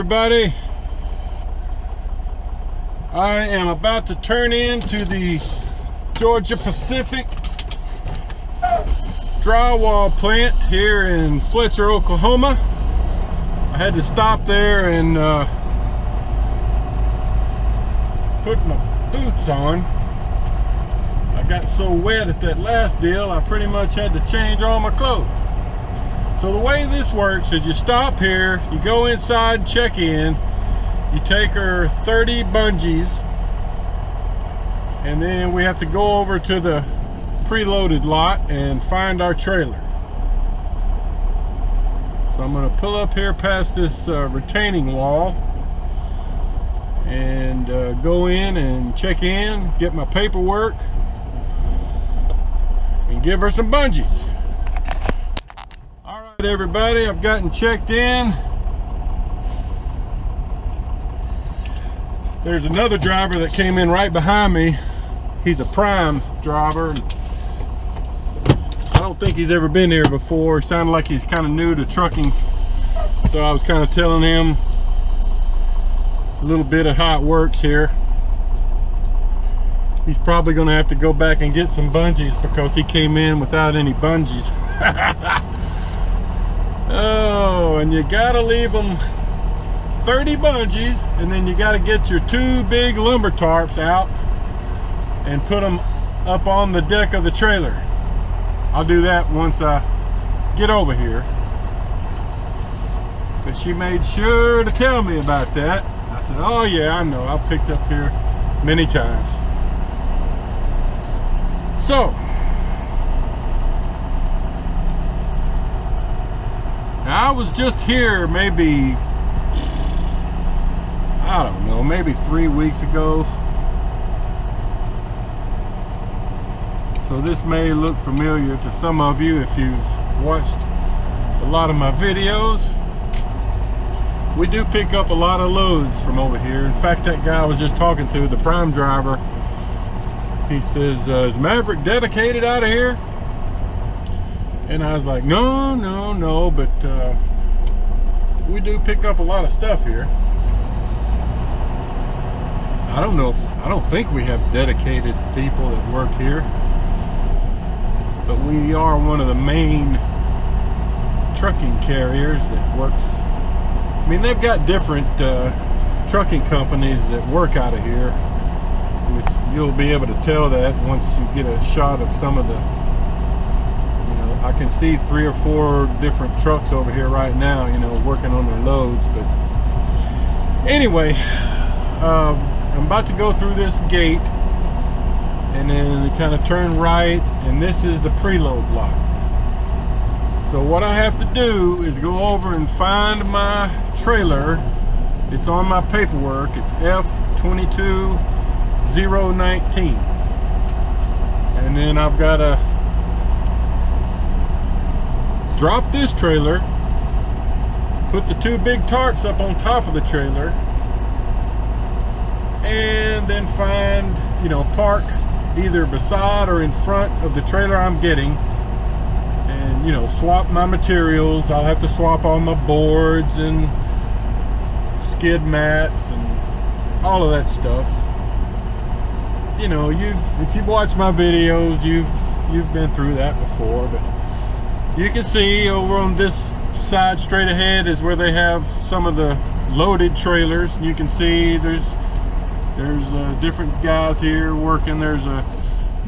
Everybody, I am about to turn into the Georgia Pacific drywall plant here in Fletcher, Oklahoma. I had to stop there and put my boots on. I got so wet at that last deal, I pretty much had to change all my clothes. So the way this works is you stop here, you go inside, check in, you take her 30 bungees, and then we have to go over to the preloaded lot and find our trailer. So I'm going to pull up here past this retaining wall and go in and check in, get my paperwork, and give her some bungees. Everybody, I've gotten checked in. There's another driver that came in right behind me. He's a prime driver. I don't think he's ever been here before. He sounded like he's kind of new to trucking, so I was kind of telling him a little bit of how it works here. He's probably going to have to go back and get some bungees because he came in without any bungees. Oh, and you gotta leave them 30 bungees, and then you gotta get your 2 big lumber tarps out and put them up on the deck of the trailer. I'll do that once I get over here, but she made sure to tell me about that. I said, oh yeah, I know, I've picked up here many times. So now, I was just here maybe, I don't know, maybe 3 weeks ago. So this may look familiar to some of you if you've watched a lot of my videos. We do pick up a lot of loads from over here. In fact, that guy I was just talking to, the prime driver, he says, is Maverick dedicated out of here? And I was like, no, but we do pick up a lot of stuff here. I don't think we have dedicated people that work here, but we are one of the main trucking carriers that works. I mean, they've got different trucking companies that work out of here, which you'll be able to tell that once you get a shot of some of the, I can see 3 or 4 different trucks over here right now, working on their loads. But anyway, I'm about to go through this gate and then kind of turn right, and this is the preload lot. So what I have to do is go over and find my trailer. It's on my paperwork. It's F22019, and then I've got to drop this trailer, put the 2 big tarps up on top of the trailer, and then find, park either beside or in front of the trailer I'm getting, and swap my materials. I'll have to swap all my boards and skid mats and all of that stuff. If you've watched my videos, you've been through that before. But you can see over on this side straight ahead is where they have some of the loaded trailers. You can see there's different guys here working. There's a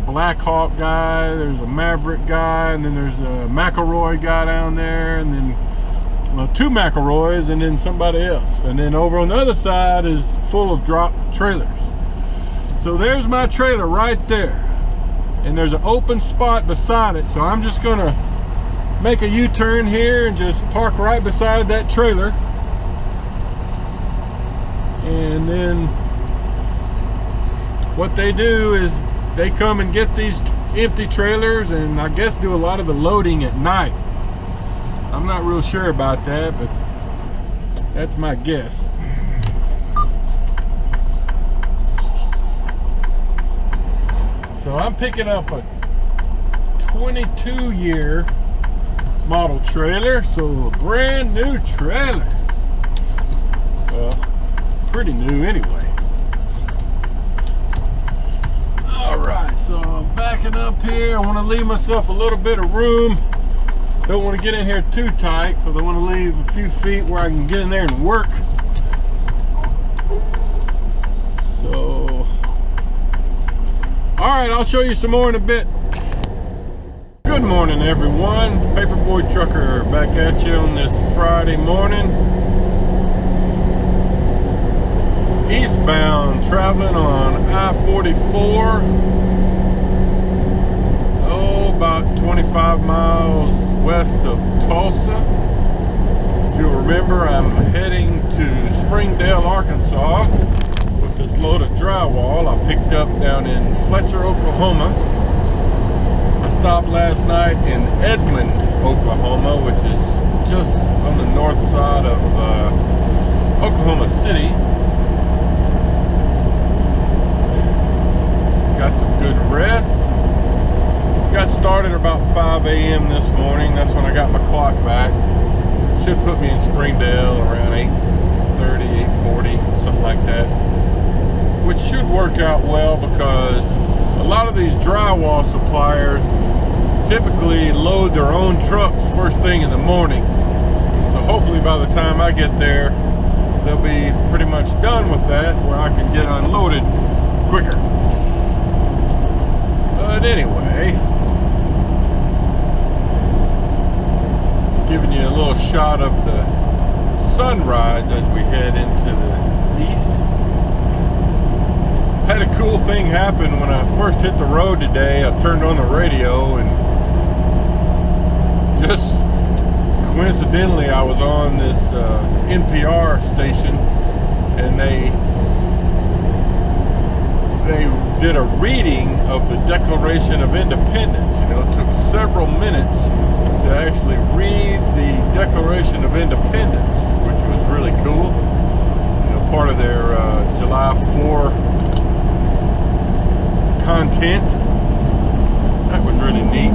Black Hawk guy, there's a Maverick guy, and then there's a McElroy guy down there, and then 2 McElroys, and then somebody else. And then over on the other side is full of drop trailers. So there's my trailer right there, and there's an open spot beside it. So I'm just gonna make a U-turn here and just park right beside that trailer, and then what they do is they come and get these empty trailers and I guess do a lot of the loading at night. I'm not real sure about that, but that's my guess. So I'm picking up a 22-year model trailer, so a brand new trailer. Well, pretty new anyway. Alright, so I'm backing up here. I want to leave myself a little bit of room. Don't want to get in here too tight because I want to leave a few feet where I can get in there and work. So, alright, I'll show you some more in a bit. Good morning, everyone. Paperboy Trucker back at you on this Friday morning. Eastbound, traveling on I-44. Oh, about 25 miles west of Tulsa. If you'll remember, I'm heading to Springdale, Arkansas with this load of drywall I picked up down in Fletcher, Oklahoma. I stopped last night in Edmond, Oklahoma, which is just on the north side of Oklahoma City. Got some good rest. Got started about 5 a.m. this morning. That's when I got my clock back. Should put me in Springdale around 8:30, 8:40, something like that. Which should work out well because a lot of these drywall suppliers typically load their own trucks first thing in the morning. So hopefully by the time I get there, they'll be pretty much done with that where I can get unloaded quicker. But anyway, giving you a little shot of the sunrise as we head into the east. Had a cool thing happen when I first hit the road today. I turned on the radio and just coincidentally I was on this NPR station and they did a reading of the Declaration of Independence. You know, it took several minutes to actually read the Declaration of Independence, which was really cool. You know, part of their July 4 content. That was really neat.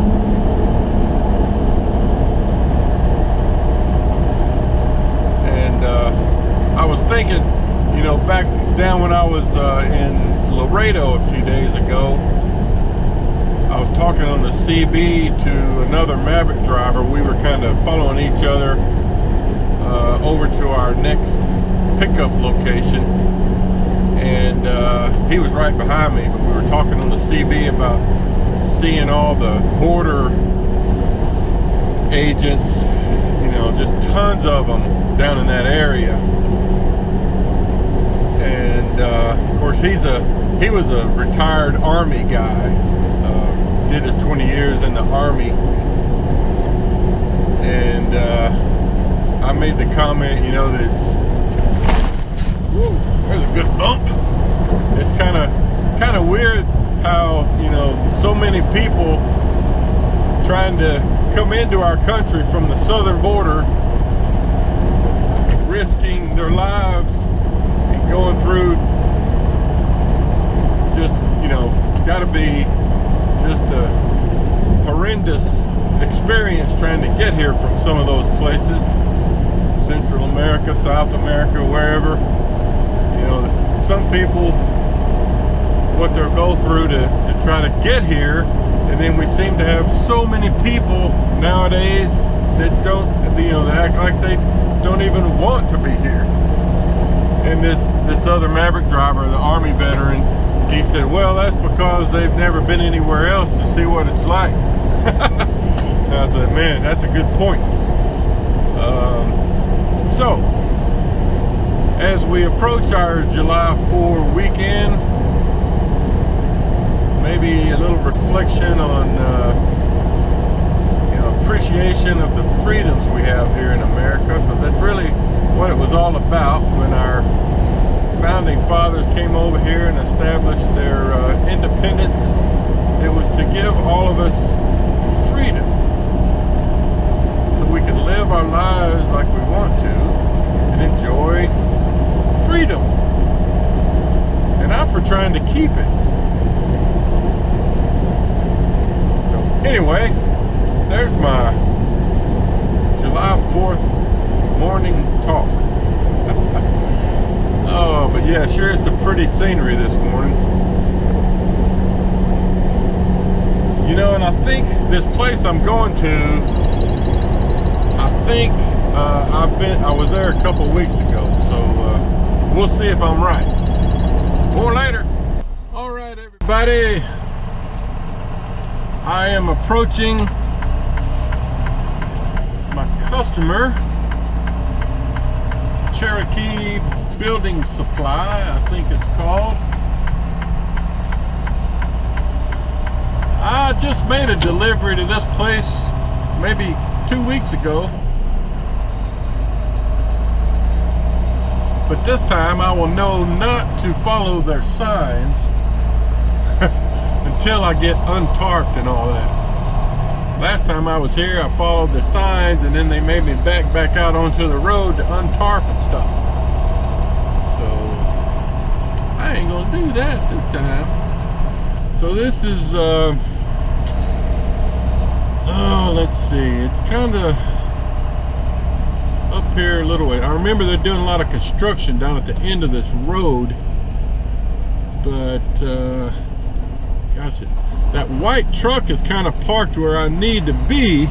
And I was thinking, you know, back down when I was in Laredo a few days ago, I was talking on the CB to another Maverick driver. We were kind of following each other over to our next pickup location, and he was right behind me, but we were talking on the CB about seeing all the border agents, you know, just tons of them down in that area. And of course he was a retired Army guy, did his 20 years in the Army, and I made the comment, you know, that it's, whoa, there's a good bump. It's kind of weird how, you know, so many people trying to come into our country from the southern border, risking their lives and going through just, you know, gotta be just a horrendous experience trying to get here from some of those places. Central America, South America, wherever. You know, some people, what they'll go through to try to get here, and then we seem to have so many people nowadays that don't, you know, that act like they don't even want to be here. And this other Maverick driver, the Army veteran, he said, well, that's because they've never been anywhere else to see what it's like. And I said, man, that's a good point. So, as we approach our July 4 weekend, maybe a little reflection on, you know, appreciation of the freedoms we have here in America, because that's really what it was all about when our founding fathers came over here and established their independence. It was to give all of us freedom so we could live our lives like we want to and enjoy freedom. And I'm for trying to keep it. So anyway, there's my July 4th morning talk. Oh, but yeah, sure is some pretty scenery this morning. You know, and I think this place I'm going to, I think I was there a couple weeks ago, so we'll see if I'm right. More later. All right, everybody. I am approaching my customer, Cherokee Building Supply, I think it's called. I just made a delivery to this place maybe 2 weeks ago. But this time I will know not to follow their signs until I get untarped and all that. Last time I was here, I followed the signs and then they made me back out onto the road to untarp and stuff. So I ain't gonna do that this time. So this is, let's see, it's kind of up here a little way. I remember they're doing a lot of construction down at the end of this road, but gosh, that white truck is kind of parked where I need to be,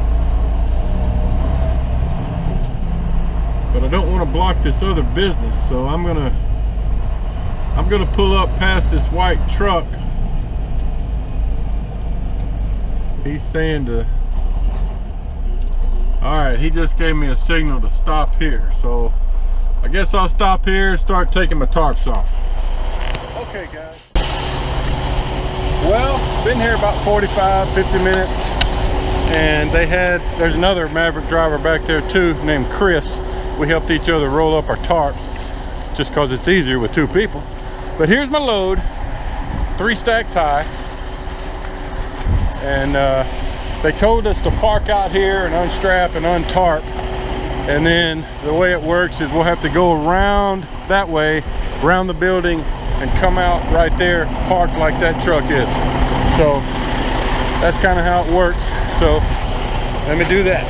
but I don't want to block this other business, so I'm gonna pull up past this white truck. He's saying to, all right, he just gave me a signal to stop here, so I guess I'll stop here and start taking my tarps off. Okay, guys. Well, been here about 45, 50 minutes, and there's another Maverick driver back there too, named Chris. We helped each other roll up our tarps, just because it's easier with two people. But here's my load, 3 stacks high, and they told us to park out here and unstrap and untarp, and then the way it works is we'll have to go around that way, around the building, and come out right there, parked like that truck is. So that's kind of how it works. So let me do that.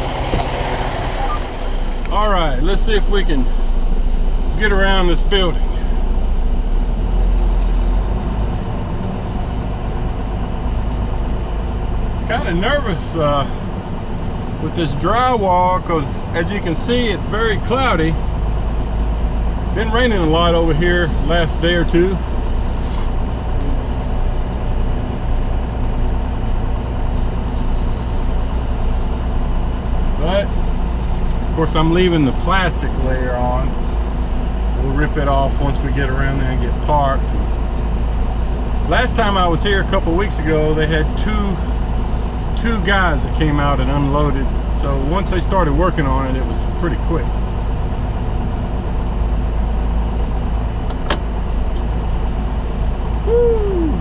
All right, let's see if we can get around this building. Kind of nervous with this drywall, because as you can see, it's very cloudy. Been raining a lot over here last day or two. But of course I'm leaving the plastic layer on. We'll rip it off once we get around there and get parked. Last time I was here a couple weeks ago, they had two guys that came out and unloaded. So once they started working on it, it was pretty quick. Woo.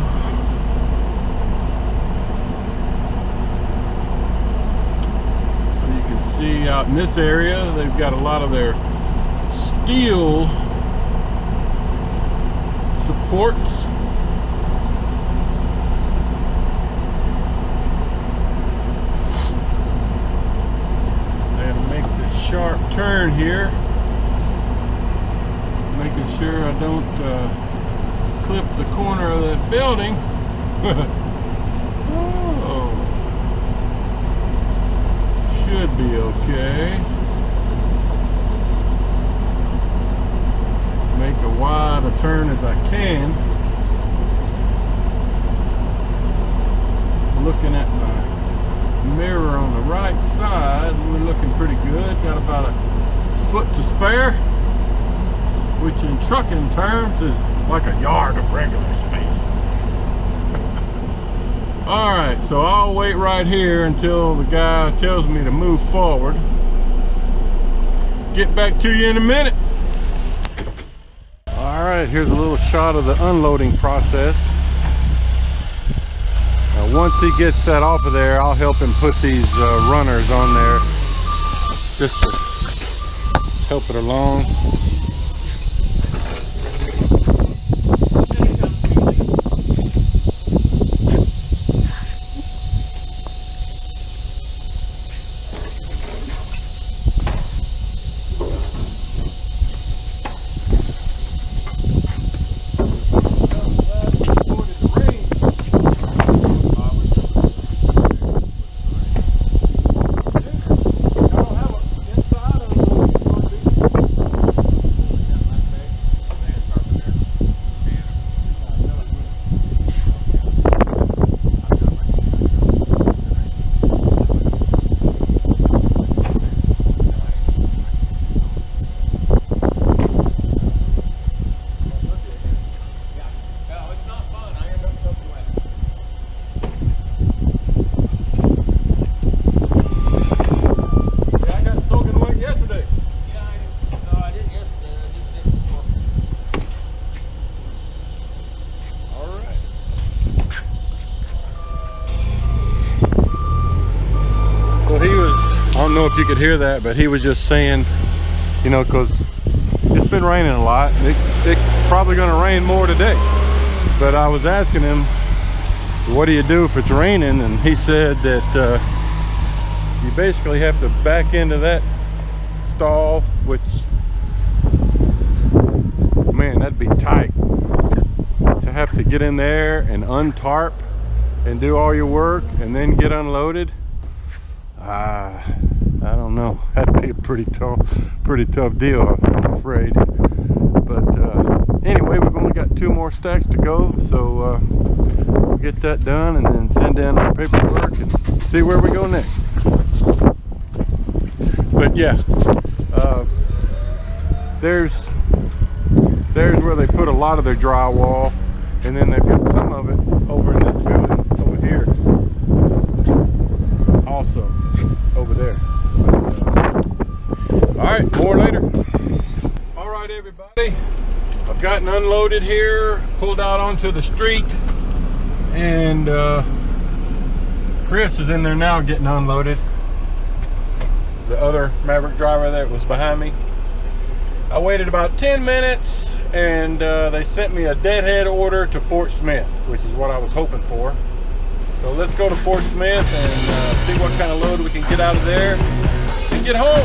So you can see out in this area, they've got a lot of their steel supports. Sharp turn here, making sure I don't clip the corner of that building. Oh, should be okay. Make a wide a turn as I can. Looking at my mirror on the right side, we're looking pretty good. Got about a foot to spare, which in trucking terms is like a yard of regular space. All right, so I'll wait right here until the guy tells me to move forward. Get back to you in a minute. All right, here's a little shot of the unloading process. Once he gets that off of there, I'll help him put these runners on there just to help it along. know if you could hear that, but he was just saying, you know, because it's been raining a lot. It's probably going to rain more today. But I was asking him, what do you do if it's raining? And he said that you basically have to back into that stall, which, man, that'd be tight. To have to get in there and untarp and do all your work and then get unloaded. I don't know. That'd be a pretty tough deal, I'm afraid. But anyway, we've only got 2 more stacks to go, so we'll get that done and then send in our paperwork and see where we go next. But yeah, there's where they put a lot of their drywall, and then they've got some of it over in this building over here, also over there. All right, more later. All right, everybody, I've gotten unloaded here, pulled out onto the street, and Chris is in there now getting unloaded. The other Maverick driver that was behind me. I waited about 10 minutes and they sent me a deadhead order to Fort Smith, which is what I was hoping for. So let's go to Fort Smith and see what kind of load we can get out of there and get home.